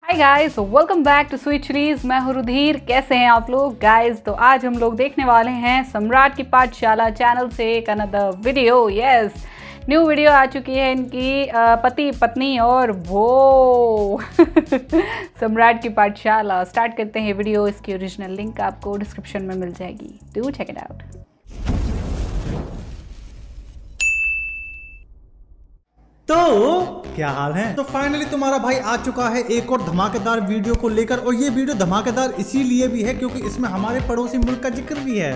Hi guys, welcome back to sweet series. मैं हूं रुधिर। कैसे हैं आप लोग गाइस? तो आज हम लोग देखने वाले हैं सम्राट की पाठशाला चैनल से एक another video. Yes, new video आ चुकी है इनकी पति पत्नी और वो सम्राट की पाठशाला। स्टार्ट करते हैं वीडियो। इसकी ओरिजिनल लिंक आपको डिस्क्रिप्शन में मिल जाएगी, डू चेक इट आउट। तो क्या हाल है? तो फाइनली तुम्हारा भाई आ चुका है एक और धमाकेदार वीडियो को लेकर। और ये वीडियो धमाकेदार इसीलिए भी है क्योंकि इसमें हमारे पड़ोसी मुल्क का जिक्र भी है।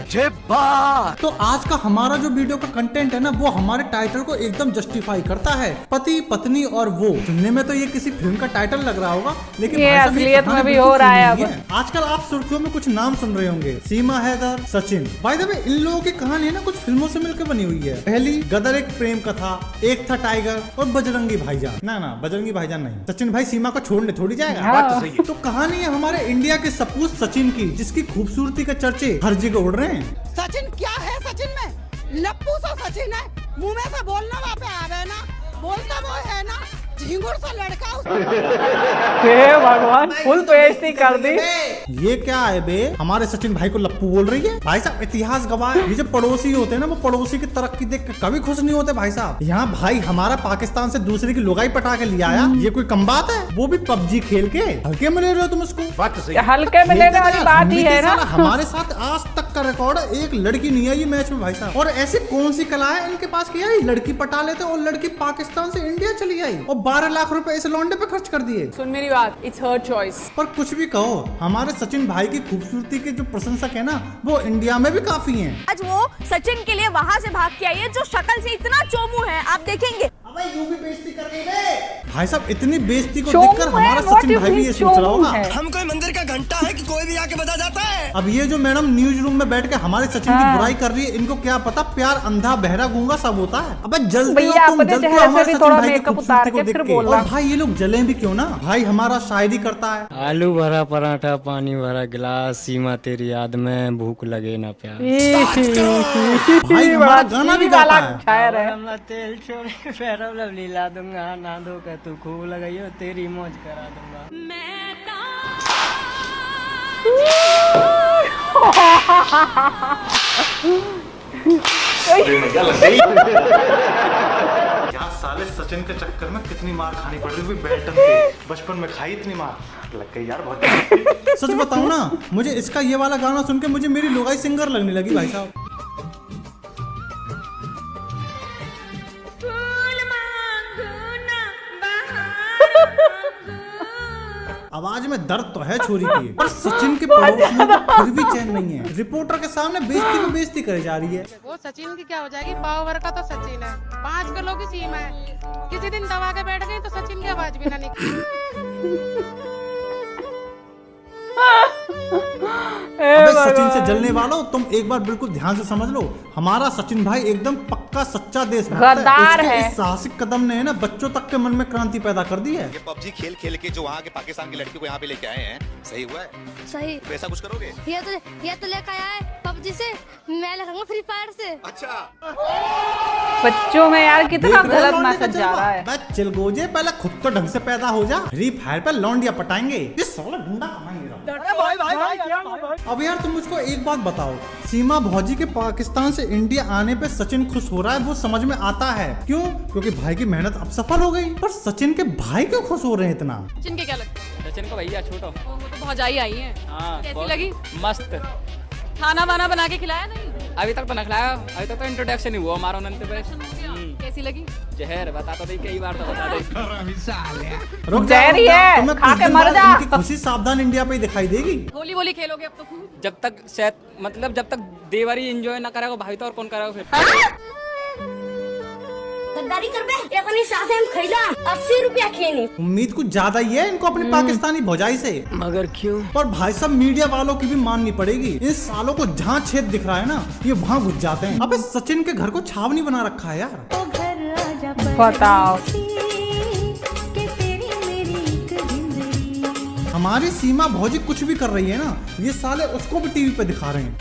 तो आज का हमारा जो वीडियो का कंटेंट है ना, वो हमारे टाइटल को एकदम जस्टिफाई करता है। पति पत्नी और वो। सुनने में तो ये किसी फिल्म का टाइटल लग रहा होगा, लेकिन ये असलियत में भी हो रहा है अब। आजकल आप सुर्खियों में कुछ नाम सुन रहे होंगे, Seema Haider, Sachin. By the way, इन लोगों की कहानी है ना कुछ फिल्मों से मिलकर बनी हुई है। पहली गदर एक प्रेम कथा, एक था टाइगर और बजरंगी भाईजान। ना बजरंगी भाईजान नहीं, सचिन भाई सीमा को छोड़ने थोड़ी जाएगा। बात तो सही है। तो कहानी है हमारे इंडिया के सपूत सचिन की, जिसकी खूबसूरती के चर्चे हर जगह उड़ रहे हैं। सचिन क्या है? सचिन में लप्पू सा सचिन है, मुंह में से बोलना वहाँ पे आ गए ना, बोलता वो है ना झिंगुर सा लड़का। हे भगवान, फुल बेइज्जती कर दी। ये क्या है बे? हमारे सचिन भाई को लप्पू बोल रही है? भाई साहब, इतिहास गवाह है, ये जो पड़ोसी होते हैं ना, वो पड़ोसी की तरक्की देख के कभी खुश नहीं होते भाई साहब। यहाँ भाई हमारा पाकिस्तान से दूसरे की लुगाई पटा के लिया आया, ये कोई कम बात है? वो भी पबजी खेल के। हल्के में ले रहे हो तुम इसको? बात तो सही है, हल्के में लेने वाली बात ही है ना। हमारे साथ आज तक का रिकॉर्ड एक लड़की नहीं आई मैच में भाई साहब। और ऐसी कौन सी कला है इनके पास की लड़की पटा लेते और लड़की पाकिस्तान से इंडिया चली आई और 12 लाख रुपए इस लौंडे पे खर्च कर दिए। सुन मेरी बात, इट्स हर चॉइस। पर कुछ भी कहो, हमारे सचिन भाई की खूबसूरती के जो प्रशंसक है ना, वो इंडिया में भी काफी हैं। आज वो सचिन के लिए वहाँ से भाग के आई है, जो शक्ल से इतना चोमू है, आप देखेंगे। अबे यूं भी बेइज्जती कर रही है भाई साहब। इतनी बेइज्जती को देखकर हमारा सचिन भाई भी ये सोच रहा होगा, हम कोई मंदिर का घंटा है कि कोई भी आके बजा जाता है। अब ये जो मैडम न्यूज रूम में बैठ के हमारे सचिन की बुराई कर रही है, इनको क्या पता प्यार अंधा बहरा गूंगा सब होता है। अबे जलते हो तुम, जलते हो हमारे सचिन भाई की खूबसूरती को देख के। और भाई ये लोग जले भी क्यों ना, भाई हमारा शायरी करता है। आलू भरा पराठा, पानी भरा गिलास, सीमा तेरी याद में भूख लगे ना प्यार। भाई हमारा गाना भी गाता है। तेल छोड़े पैरों लवली ला दूंगा, ना दो का तू खूब लगाइयो, तेरी मौज करा दूंगा। यार साले सचिन के चक्कर में कितनी मार खानी पड़ रही हुई बैटन पे। बचपन में खाई इतनी मार, लग गई यार बहुत। सच बताऊं ना, मुझे इसका ये वाला गाना सुन के मुझे मेरी लुगाई सिंगर लगने लगी भाई साहब। आवाज में दर्द तो है छोरी की, पर सचिन के पड़ोसियों को फिर भी चैन नहीं है। रिपोर्टर के सामने बेइज्जती में बेइज्जती करी जा रही है। वो सचिन की क्या हो जाएगी, पाव भर का तो सचिन है, 5 किलो की सीमा है। किसी दिन दबा के बैठ गई तो सचिन की आवाज भी ना निकली। अबे सचिन से जलने वालों, तुम एक बार बिल्कुल ध्यान से समझ लो, हमारा सचिन भाई एकदम पक्का सच्चा देशभक्त है। इस साहसिक कदम ने ना बच्चों तक के मन में क्रांति पैदा कर दी है। ये पबजी खेल खेल के जो वहाँ के पाकिस्तान की लड़की को यहाँ पे लेके आए हैं, सही हुआ है? सही। पैसा कुछ करोगे? ये तो लेकर आया है पबजी से, मैं लगाऊंगा फ्री फायर से। अच्छा, बच्चों में यार कितना गलत मैसेज जा रहा है। चल गोजे, पहले खुद तो ढंग से पैदा हो जा। फ्री फायर पे लौंडिया पटाएंगे, ये साला ढूंढा कमाएंगे। अब यार तुम मुझको एक बात बताओ, सीमा भौजी के पाकिस्तान से इंडिया आने पे सचिन खुश हो रहा है, वो समझ में आता है। क्यों? क्योंकि भाई की मेहनत अब सफल हो गई। पर सचिन के भाई क्यों खुश हो रहे हैं इतना? सचिन के क्या लगता है? सचिन को भैया छोटो, वो तो भौजाई आई है। हाँ, कैसी लगी? मस्त। खाना वाना बना के खिलाया नहीं? अभी तक तो न खिलाया, अभी तक तो इंट्रोडक्शन ही हुआ हमारा। कैसी लगी? जहर बता तो दे, कई बार तो बता दे। रुक जहर ही है, तुम्हें खा कुछ के दिन मर बाद जा। इनकी खुशी सावधान इंडिया पे ही दिखाई देगी। होली वोली खेलोगे अब तो खूब? जब तक शायद मतलब जब तक देवारी एंजॉय ना करेगा भाई, तो और कौन करेगा फिर? गद्दारी कर बे, अपनी साथे हम खैला 80 रुपया खेनी। उम्मीद कुछ ज्यादा ही है इनको अपनी पाकिस्तानी भौजाई से। मगर क्यों? पर भाई साहब, मीडिया वालों की भी माननी पड़ेगी। इन सालों को जहाँ छेद दिख रहा है ना, ये वहाँ घुस जाते हैं। अबे सचिन के घर को छावनी बना रखा है यार। बताओ, हमारी सीमा भौजी कुछ भी कर रही है ना, ये साले उसको भी टीवी पे दिखा रहे हैं।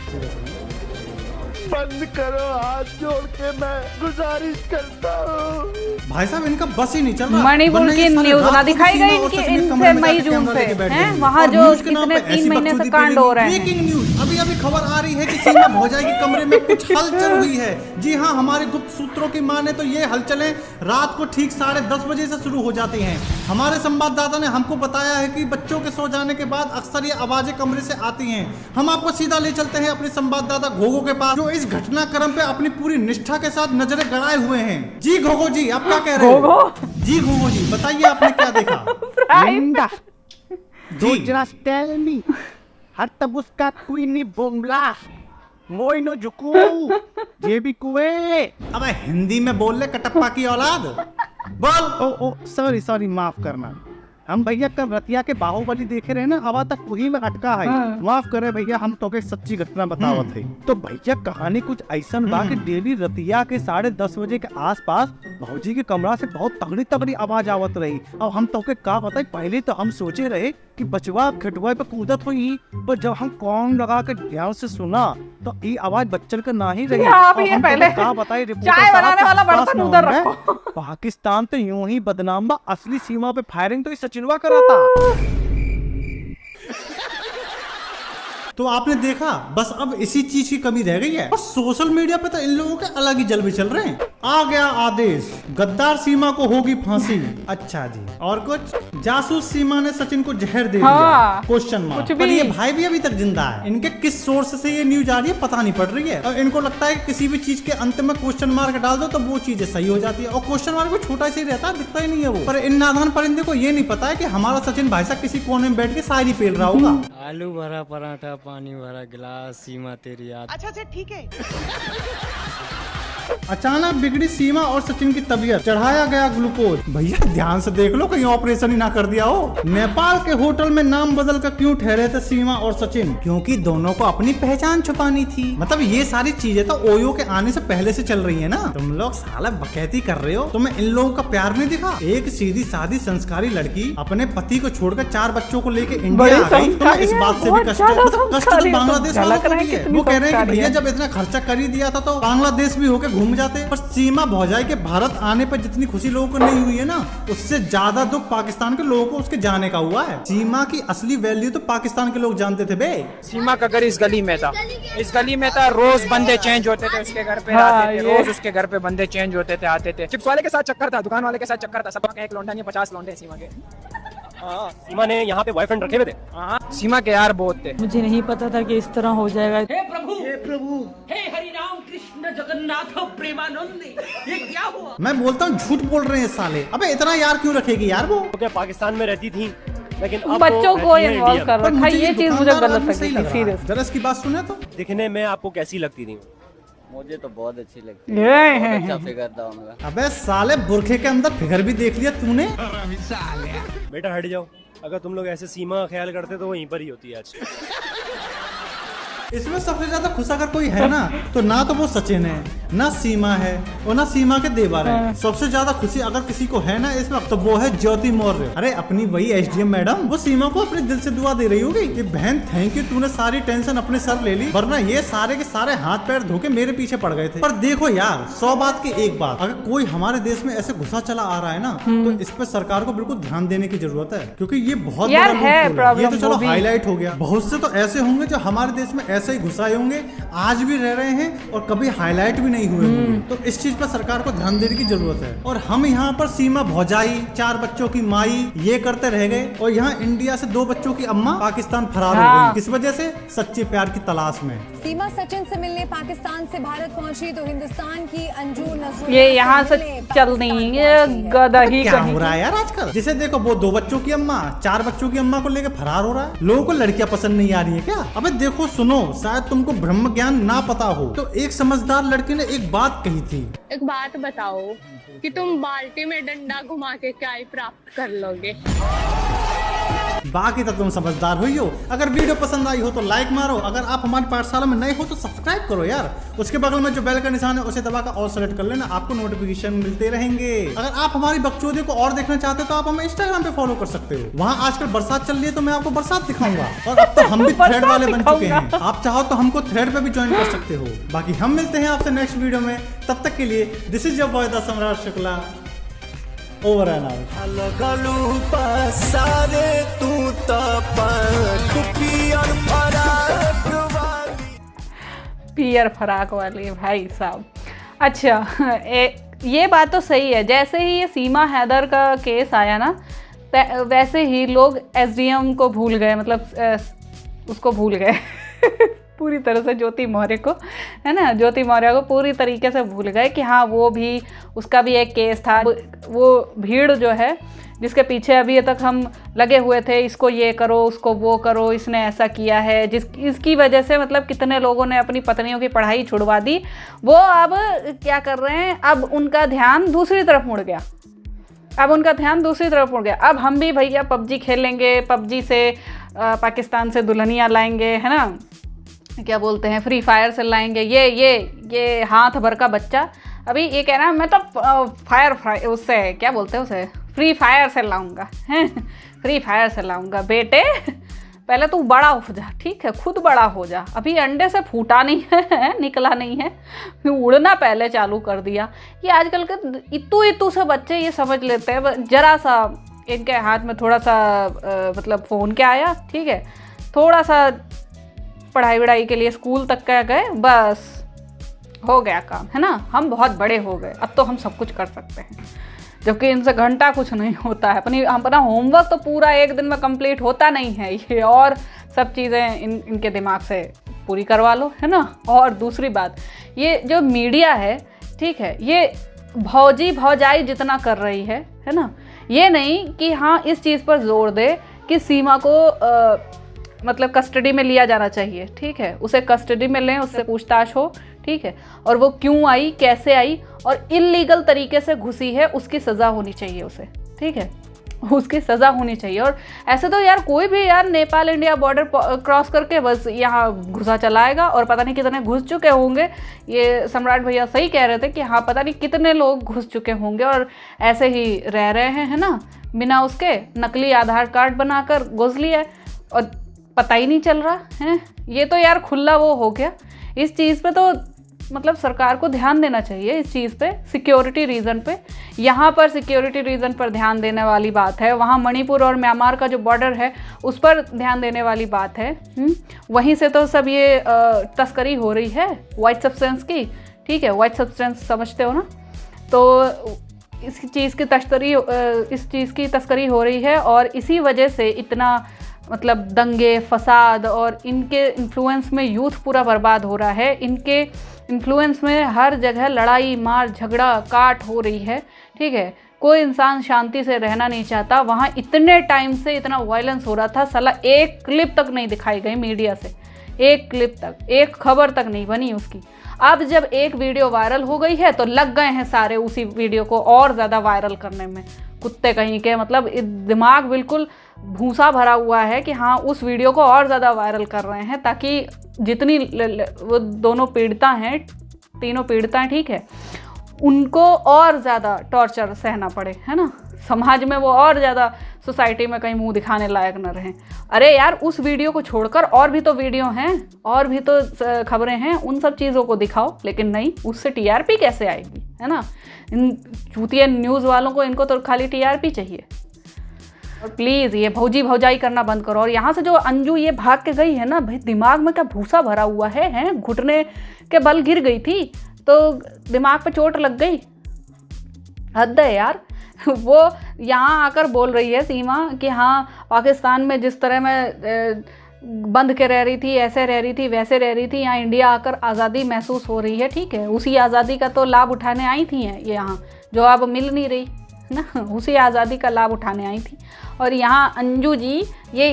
बंद करो, हाथ जोड़ के मैं गुजारिश करता हूँ। भाई साहब इनका बस ही नहीं चल रहा। मणिपुर की न्यूज ना दिखाई गई इनकी इनसे मई जून से हैं वहाँ जो कितने 3 महीने से कांड हो रहे हैं। ब्रेकिंग न्यूज, अभी अभी खबर आ रही है कि सीमा भौजाई के कमरे में कुछ हलचल हुई है। जी हाँ, हमारे गुप्त सूत्रों की माने तो ये हलचलें रात को ठीक 10:30 बजे से शुरू हो जाती हैं। हमारे संवाददाता ने हमको बताया है कि बच्चों के सो जाने के बाद अक्सर ये आवाजें कमरे से आती हैं। हम आपको सीधा ले चलते हैं अपने संवाददाता घोघो के पास, जो इस घटनाक्रम पे अपनी पूरी निष्ठा के साथ नजरें गड़ाए हुए हैं। जी घोघो जी, आप क्या कह रहे हो? जी घोघो जी, बताइए आपने क्या देखा? Linda, do just tell me. Hatta busca quini bomla. मोइनो जुकू, ये भी कुए। अबे हिंदी में बोल ले कटप्पा की औलाद, बोल। ओ सॉरी माफ करना। हम भैया कल रतिया के बाहुबली देखे रहे ना, हवा तक वही में अटका है। माफ करे भैया, हम तो के सच्ची घटना बतावत है। तो भैया कहानी कुछ ऐसा बा कि डेली रतिया के 10:30 बजे के आसपास भौजी के कमरा से बहुत तगड़ी आवाज आवत रही। अब हम तो के का बताए, पहले तो हम सोचे रहे कि बचवा खटुआ पे कूदत हुई, पर जब हम कॉर्न लगा के ध्यान से सुना तो ये आवाज बच्चन का ना ही रही। पहले का बताए, चाय बनाने वाला बर्तन उधर रखो। पाकिस्तान तो यूं ही बदनाम बा, असली सीमा पे फायरिंग तो सचिनवा करा था। तो आपने देखा, बस अब इसी चीज की कमी रह गई है। और सोशल मीडिया पे तो इन लोगों के अलग ही जलवे चल रहे हैं। आ गया आदेश, गद्दार सीमा को होगी फांसी। अच्छा जी, और कुछ? जासूस सीमा ने सचिन को जहर दे दिया, क्वेश्चन मार्क। पर ये भाई भी अभी तक जिंदा है। इनके किस सोर्स से ये न्यूज आ रही है पता नहीं पड़ रही है। और इनको लगता है कि किसी भी चीज के अंत में क्वेश्चन मार्क डाल दो तो वो चीजें सही हो जाती है। और क्वेश्चन मार्क भी छोटा सा ही रहता है, दिखता ही नहीं है वो। पर इन नादान परिंदे को ये नहीं पता है कि हमारा सचिन भाई साहब किसी कोने में बैठ के शायरी पेल रहा होगा। आलू भरा पराठा, पानी भरा गिलास, सीमा तेरी याद। अच्छा से ठीक है। अचानक बिगड़ी सीमा और सचिन की तबीयत, चढ़ाया गया ग्लूकोज। भैया ध्यान से देख लो कहीं ऑपरेशन ही ना कर दिया हो। नेपाल के होटल में नाम बदल कर क्यों ठहरे थे सीमा और सचिन? क्योंकि दोनों को अपनी पहचान छुपानी थी। मतलब ये सारी चीजें तो ओयो के आने से पहले से चल रही है ना। तुम लोग साला बकैती कर रहे हो। तुम्हें इन लोगों का प्यार नहीं दिखा? एक सीधी सादी संस्कारी लड़की अपने पति को छोड़कर 4 बच्चों को लेकर इंडिया आ गई। तो इस बात से भी कष्ट है, मतलब कष्ट तो बांग्लादेश वालों को भी है। वो कह रहे हैं कि भैया जब इतना खर्चा कर ही दिया था तो बांग्लादेश भी होके घूम जाते। पर सीमा भौजाई के भारत आने पर जितनी खुशी लोगों को नहीं हुई है ना, उससे ज्यादा दुख पाकिस्तान के लोगों को उसके जाने का हुआ है। सीमा की असली वैल्यू तो पाकिस्तान के लोग जानते थे बे। सीमा का घर इस गली में था, इस गली में था। रोज बंदे चेंज होते थे, उसके घर पे आते थे। रोज उसके घर पे बंदे चेंज होते थे, आते थे। चिप्स वाले के साथ चक्कर था, दुकान वाले के साथ चक्कर था। सबका एक लौंडा नहीं, 50 लौंडे सीमा के। सीमा ने यहाँ पे बॉयफ्रेंड रखे हुए थे। सीमा के यार बहुत थे। मुझे नहीं पता था कि इस तरह हो जाएगा। हे प्रभु, हे प्रभु, हे हरि राम कृष्ण जगन्नाथ प्रेमानंद, ये क्या हुआ? मैं बोलता हूँ झूठ बोल रहे हैं साले। अबे इतना यार क्यों रखेगी यार वो? क्या पाकिस्तान में रहती थी, लेकिन बच्चों को इन्वॉल्व कर रखा है। ये चीज मुझे गलत लगी थी, सीरियस। जरा इसकी बात सुने तो। दिखने में आपको कैसी लगती थी? मुझे तो बहुत अच्छी लगती है, बहुत अच्छा फिगर था उनका। अबे साले बुरखे के अंदर फिगर भी देख लिया तूने? बेटा हट जाओ, अगर तुम लोग ऐसे सीमा का ख्याल करते तो वहीं पर ही होती है आज। इसमें सबसे ज्यादा खुश अगर कोई है ना तो ना तो वो सचिन है, ना सीमा है और ना सीमा के देवर है। सबसे ज्यादा खुशी अगर किसी को है ना इस वक्त तो वो है ज्योति मौर्य। अरे अपनी वही एसडीएम मैडम, वो सीमा को अपने दिल से दुआ दे रही होगी कि बहन थैंक यू, तूने सारी टेंशन अपने सर ले ली, वरना ये सारे के सारे हाथ पैर धोके मेरे पीछे पड़ गए थे। पर देखो यार, 100 बात की एक बात, अगर कोई हमारे देश में ऐसे घुसा चला आ रहा है ना तो इस पे सरकार को बिल्कुल ध्यान देने की जरूरत है। क्योंकि ये बहुत बड़ा है। ये तो चलो हाईलाइट हो गया, बहुत से तो ऐसे होंगे जो हमारे देश में ऐसे ही घुसाए होंगे, आज भी रह रहे हैं और कभी हाईलाइट भी नहीं हुए होंगे। तो इस चीज पर सरकार को ध्यान देने की जरूरत है। और हम यहाँ पर सीमा भौजाई, 4 बच्चों की माई, ये करते रह गए और यहाँ इंडिया से 2 बच्चों की अम्मा पाकिस्तान फरार हो गई। किस वजह से? सच्चे प्यार की तलाश में। सीमा सचिन से मिलने पाकिस्तान से भारत पहुंची तो हिंदुस्तान की अंजू नसरुल्लाह ये यहाँ से चल नहीं है गधा ही। क्या हो रहा है यार आजकल? जिसे देखो वो 2 बच्चों की अम्मा, 4 बच्चों की अम्मा को लेकर फरार हो रहा है। लोगों को लड़कियां पसंद नहीं आ रही है क्या? अबे देखो सुनो, शायद तुमको ब्रह्म ज्ञान ना पता हो तो एक समझदार लड़की ने एक बात कही थी। एक बात बताओ कि तुम बाल्टी में डंडा घुमा के क्या प्राप्त कर लोगे? बाकी तो तुम समझदार हुई हो। अगर वीडियो पसंद आई हो तो लाइक मारो, अगर आप हमारी पाठशाला में नए हो तो सब्सक्राइब करो यार। उसके बगल में जो बेल का निशान है उसे दबाकर और सेलेक्ट कर लेना, आपको नोटिफिकेशन मिलते रहेंगे। अगर आप हमारी बकचोदी को और देखना चाहते हो तो आप हमें इंस्टाग्राम पे फॉलो कर सकते हो, वहाँ आजकल बरसात चल रही है तो मैं आपको बरसात दिखाऊंगा। और अब तो हम भी थ्रेड वाले बन चुके हैं, आप चाहो तो हमको थ्रेड पे भी ज्वाइन कर सकते हो। बाकी हम मिलते हैं आपसे नेक्स्ट वीडियो में, तब तक के लिए this is your boy the सम्राट शुक्ला, ओवर एंड आउट। पियर फराक वाली भाई साहब। अच्छा ये बात तो सही है, जैसे ही ये सीमा हैदर का केस आया ना वैसे ही लोग एसडीएम को भूल गए, मतलब उसको भूल गए पूरी तरह से ज्योति मौर्य को, है ना, ज्योति मौर्य को पूरी तरीके से भूल गए कि हाँ वो भी, उसका भी एक केस था। वो भीड़ जो है जिसके पीछे अभी तक हम लगे हुए थे, इसको ये करो उसको वो करो, इसने ऐसा किया है, इसकी वजह से मतलब कितने लोगों ने अपनी पत्नियों की पढ़ाई छुड़वा दी, वो अब क्या कर रहे हैं, अब उनका ध्यान दूसरी तरफ मुड़ गया। अब हम भी भैया पबजी खेलेंगे, पबजी से पाकिस्तान से दुल्हनियाँ लाएंगे, है ना, क्या बोलते हैं, फ्री फायर से लाएंगे। ये हाथ भर का बच्चा अभी ये कह रहा है मैं तो उससे क्या बोलते हैं उसे, फ्री फायर से लाऊंगा, हैं, फ्री फायर से लाऊंगा। बेटे पहले तू बड़ा हो जा, ठीक है, खुद बड़ा हो जा, अभी अंडे से फूटा नहीं है निकला नहीं है, उड़ना पहले चालू कर दिया। ये आजकल के इतू से बच्चे ये समझ लेते हैं, जरा सा इनके हाथ में थोड़ा सा मतलब फ़ोन क्या आया, ठीक है, थोड़ा सा पढ़ाई वढ़ाई के लिए स्कूल तक का गए, बस हो गया काम, है ना, हम बहुत बड़े हो गए, अब तो हम सब कुछ कर सकते हैं, जबकि इनसे घंटा कुछ नहीं होता है। अपना होमवर्क तो पूरा एक दिन में कंप्लीट होता नहीं है ये, और सब चीज़ें इनके दिमाग से पूरी करवा लो, है ना। और दूसरी बात, ये जो मीडिया है, ठीक है, ये भौजी भौजाई जितना कर रही है ना, ये नहीं कि हाँ इस चीज़ पर जोर दे कि सीमा को मतलब कस्टडी में लिया जाना चाहिए, ठीक है, उसे कस्टडी में लें, उससे पूछताछ हो, ठीक है, और वो क्यों आई, कैसे आई, और इल्लीगल तरीके से घुसी है, उसकी सज़ा होनी चाहिए उसे, ठीक है, उसकी सज़ा होनी चाहिए। और ऐसे तो यार कोई भी यार नेपाल इंडिया बॉर्डर क्रॉस करके बस यहाँ घुसा चलाएगा, और पता नहीं कितने घुस चुके होंगे। ये सम्राट भैया सही कह रहे थे कि हाँ पता नहीं कितने लोग घुस चुके होंगे और ऐसे ही रह रहे हैं, है ना, बिना उसके नकली आधार कार्ड बनाकर घुस लिया और पता ही नहीं चल रहा है। ये तो यार खुला वो हो गया। इस चीज़ पे तो मतलब सरकार को ध्यान देना चाहिए, इस चीज़ पे, सिक्योरिटी रीज़न पे। यहाँ पर सिक्योरिटी रीज़न पर ध्यान देने वाली बात है, वहाँ मणिपुर और म्यांमार का जो बॉर्डर है उस पर ध्यान देने वाली बात है। वहीं से तो सब ये तस्करी हो रही है वाइट सब्सटेंस की, ठीक है, वाइट सब्सटेंस समझते हो ना, तो इस चीज़ की तस्करी हो रही है, और इसी वजह से इतना मतलब दंगे फसाद और इनके इन्फ्लुएंस में यूथ पूरा बर्बाद हो रहा है। इनके इन्फ्लुएंस में हर जगह लड़ाई मार झगड़ा काट हो रही है, ठीक है, कोई इंसान शांति से रहना नहीं चाहता। वहाँ इतने टाइम से इतना वायलेंस हो रहा था, साला एक क्लिप तक नहीं दिखाई गई मीडिया से, एक क्लिप तक, एक खबर तक नहीं बनी उसकी। अब जब एक वीडियो वायरल हो गई है तो लग गए हैं सारे उसी वीडियो को और ज़्यादा वायरल करने में, कुत्ते कहीं के, मतलब दिमाग बिल्कुल भूसा भरा हुआ है कि हाँ उस वीडियो को और ज़्यादा वायरल कर रहे हैं ताकि जितनी वो दोनों पीड़िता हैं, तीनों पीड़िता, ठीक है, उनको और ज़्यादा टॉर्चर सहना पड़े, है ना, समाज में वो और ज़्यादा सोसाइटी में कहीं मुंह दिखाने लायक न रहें। अरे यार उस वीडियो को छोड़कर और भी तो वीडियो हैं, और भी तो खबरें हैं, उन सब चीज़ों को दिखाओ, लेकिन नहीं, उससे टीआरपी कैसे आएगी, है ना। इन चूतिया न्यूज़ वालों को, इनको तो खाली टीआरपी चाहिए। और प्लीज़ ये भौजी भौजाई करना बंद करो। और यहाँ से जो अंजू ये भाग के गई है ना, भाई दिमाग में क्या भूसा भरा हुआ है, घुटने के बल गिर गई थी तो दिमाग पे चोट लग गई, हद है यार। वो यहाँ आकर बोल रही है सीमा कि हाँ पाकिस्तान में जिस तरह मैं बंद के रह रही थी, ऐसे रह रही थी, वैसे रह रही थी, यहाँ इंडिया आकर आज़ादी महसूस हो रही है, ठीक है, उसी आज़ादी का तो लाभ उठाने आई थी ये यहाँ, जो अब मिल नहीं रही ना, उसी आज़ादी का लाभ उठाने आई थी। और यहाँ अंजू जी ये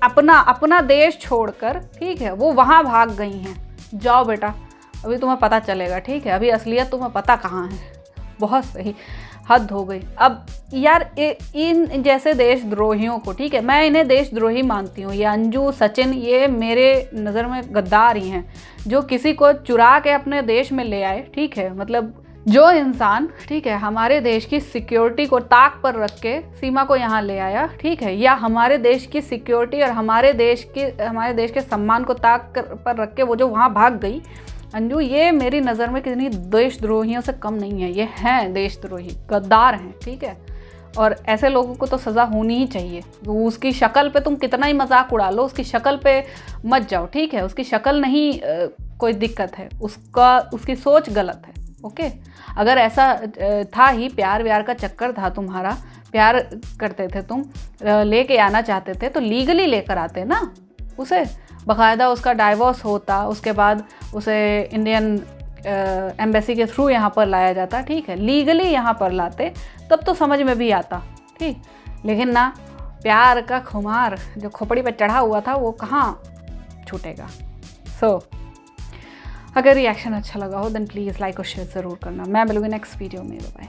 अपना देश छोड़कर, ठीक है, वो वहाँ भाग गई हैं। जाओ बेटा, अभी तुम्हें पता चलेगा, ठीक है, अभी असलियत तुम्हें पता कहाँ है। बहुत सही। हद हो गई। अब यार इन जैसे देशद्रोहियों को, ठीक है, मैं इन्हें देशद्रोही मानती हूँ, ये अंजू सचिन ये मेरे नज़र में गद्दार ही हैं, जो किसी को चुरा के अपने देश में ले आए, ठीक है। मतलब जो इंसान, ठीक है, हमारे देश की सिक्योरिटी को ताक पर रख के सीमा को यहाँ ले आया, ठीक है, या हमारे देश की सिक्योरिटी और हमारे देश के सम्मान को ताक पर रख के वो जो वहाँ भाग गई अंजू, ये मेरी नज़र में कितनी देशद्रोहियों से कम नहीं है। ये हैं देशद्रोही, गद्दार हैं, ठीक है। और ऐसे लोगों को तो सज़ा होनी ही चाहिए। उसकी शक्ल पे तुम कितना ही मजाक उड़ा लो, उसकी शक्ल पे मत जाओ, ठीक है। उसकी शक्ल नहीं कोई दिक्कत है, उसकी सोच गलत है, ओके। अगर ऐसा था ही, प्यार व्यार का चक्कर था तुम्हारा, प्यार करते थे तुम, लेके आना चाहते थे तो लीगली लेकर आते ना उसे, बाकायदा उसका डाइवोर्स होता, उसके बाद उसे इंडियन एम्बेसी के थ्रू यहाँ पर लाया जाता, ठीक है, लीगली यहाँ पर लाते, तब तो समझ में भी आता, ठीक। लेकिन ना, प्यार का खुमार जो खोपड़ी पे चढ़ा हुआ था वो कहाँ छूटेगा। अगर रिएक्शन अच्छा लगा हो देन प्लीज़ लाइक और शेयर ज़रूर करना। मैं मिलूंगी नेक्स्ट वीडियो में, बाय।